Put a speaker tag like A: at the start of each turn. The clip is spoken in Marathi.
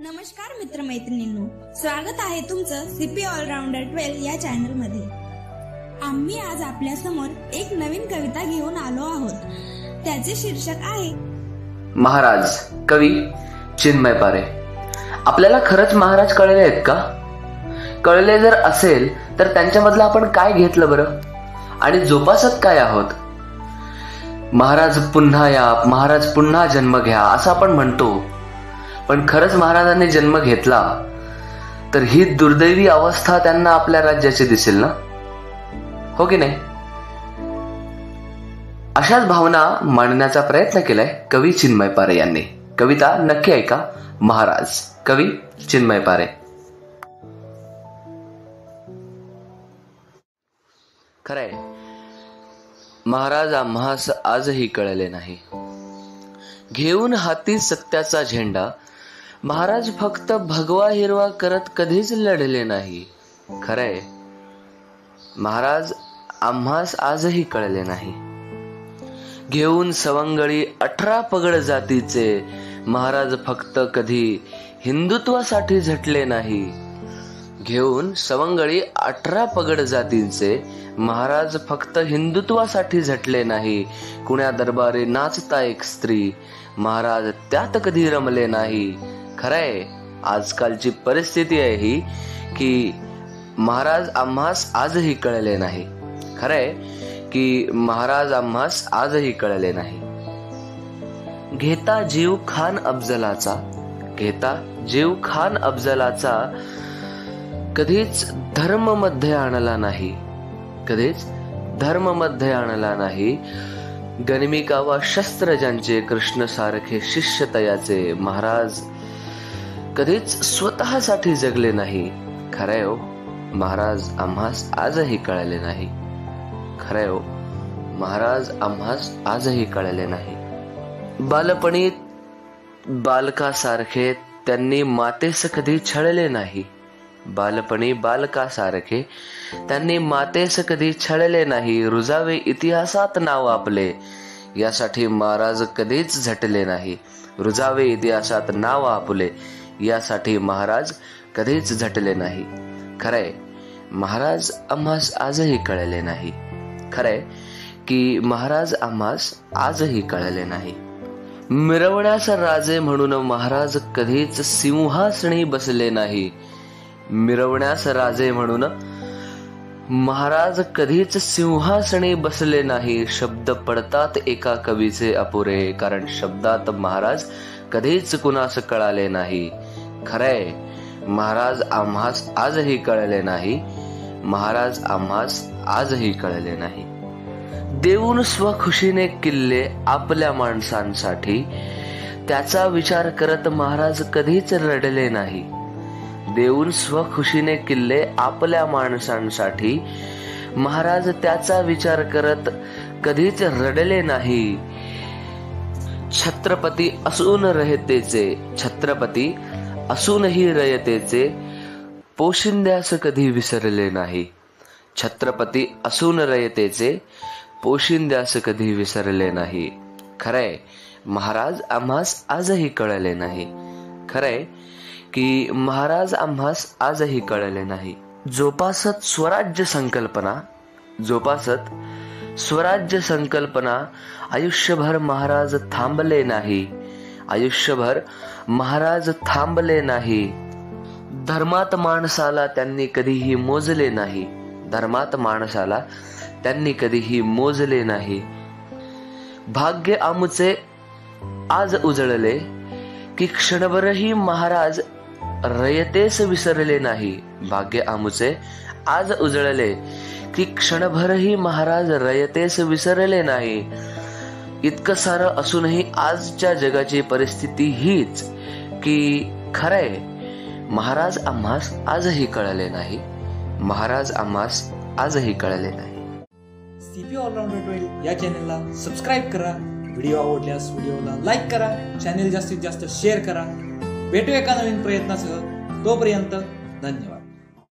A: नमस्कार मित्रमैत्रिणींनो, स्वागत आहे तुमचं सीपी ऑलराउंडर 12 या चॅनल मध्ये। आम्ही आज आपल्या समोर एक नवीन कविता घेऊन आलो आहोत। त्याचे शीर्षक आहे
B: महाराज, कवी चिन्मय पारे। आपल्याला खरंच महाराज कळले आहेत का? कळले जर असेल तर त्यांच्यामधलं आपण काय घेतलं बरं आणि जोपासत काय आहोत? महाराज पुन्हा या, महाराज पुन्हा जन्म घ्या असं आपण म्हणतो, पण खरंच महाराजांनी जन्म घेतला तर ही दुर्दैवी अवस्था त्यांना आपल्या राज्याची दिसेल ना, हो की नाही? अशाच भावना मांडण्याचा प्रयत्न केलाय कवी चिन्मय पारे यांनी। कविता नक्की ऐका। महाराज, कवी चिन्मय पारे। खरंय, महाराज आम्हास आजही कळले नाही। घेऊन हाती सत्याचा झेंडा महाराज फक्त भगवा हिरवा करत कधीच लढले नाही। खरंय, महाराज आम्हास आजही कळले नाही। घेऊन सवंगडी 18 पगड जातीचे महाराज फक्त कधी हिंदुत्वासाठी झटले नाही। घेऊन सवंगडी 18 पगड जातींचे महाराज फक्त हिंदुत्वासाठी झटले नाही। कुण्या दरबारी नाचता एक स्त्री महाराज त्यात कधी रमले नाही। खरंय, आजकालची परिस्थिती आहे ही की महाराज आम्हास आजही कळले नाही। खरंय की महाराज आम्हास आजही कळले नाही। घेता जीव खान अफजलाचा, घेता जीव खान अफजलाचा कधीच धर्म मध्ये आणला नाही। कधीच धर्म मध्ये आणला नाही। गनिमिका वा शस्त्र ज्यांचे कृष्ण सारखे शिष्य तयाचे महाराज कधीच स्वतःसाठी जगले नाही। खरंय हो, महाराज आम्हास आजही कळले नाही। खरंय हो, महाराज आम्हास आजही कळले नाही। बालपणी बालकासारखे त्यांनी मातेस कधी छळले नाही। बालपणी बालकासारखे त्यांनी मातेस कधी छळले नाही। रुजावे इतिहासात नाव आपले यासाठी महाराज कधीच झटले नाही। रुजावे इतिहासात नाव आपले यासाठी महाराज कधीच झटले नाही। खरंय, महाराज आम्हास आजही कळले नाही। खरंय की महाराज आम्हास आजही कळले नाही। मिरवण्यास राजे म्हणून महाराज कधीच सिंहासनी बसले नाही। मिरवण्यास राजे म्हणून महाराज कधीच सिंहासनी बसले नाही। शब्द पडतात एका कवीचे अपुरे, कारण शब्दात महाराज कधीच कुणास कळाले नाही। खरंय, महाराज आम्हास आजही कळले नाही। महाराज आम्हास आजही कळले नाही। देऊन स्वखुशीने किल्ले आपल्या माणसांसाठी त्याचा विचार करत महाराज कधीच रडले नाही। देऊन स्वखुशीने किल्ले आपल्या माणसांसाठी महाराज त्याचा विचार करत कधीच रडले नाही। छत्रपती असून रयतेचे, छत्रपती असूनही रयतेचे पोशिंद्यास कधी विसरले नाही। छत्रपती असून रयतेचे पोशिंद्यास कधी विसरले नाही। खरंय, महाराज आम्हास आजही कळले नाही। खरंय की महाराज आम्हास आजही कळले नाही। जोपासत स्वराज्य संकल्पना, जोपासत स्वराज्य संकल्पना आयुष्यभर महाराज थांबले नाही। आयुष्यभर महाराज थांबले नाही। धर्मात माणसाला त्यांनी कधीही मोजले नाही। धर्मात माणसाला त्यांनी कधीही मोजले नाही। भाग्य आमुचे आज उजळले की क्षणभरही महाराज रयतेस विसरले नाही। भाग्य आमुचे आज उजळले की क्षणभरही महाराज रयतेस विसरले नाही। इतकं सारं असूनही आजच्या जगाची परिस्थिती हीच की खरंय, महाराज आम्हास आजही कळले नाही। महाराज आम्हास आजही कळले नाही।
C: सीपी ऑलराउंडर 12 या चॅनलला सबस्क्राईब करा। व्हिडिओ आवडल्यास व्हिडिओला लाईक करा। चॅनल जास्तीत जास्त शेअर करा। भेटू एका नवीन प्रयत्नासह। तोपर्यंत धन्यवाद।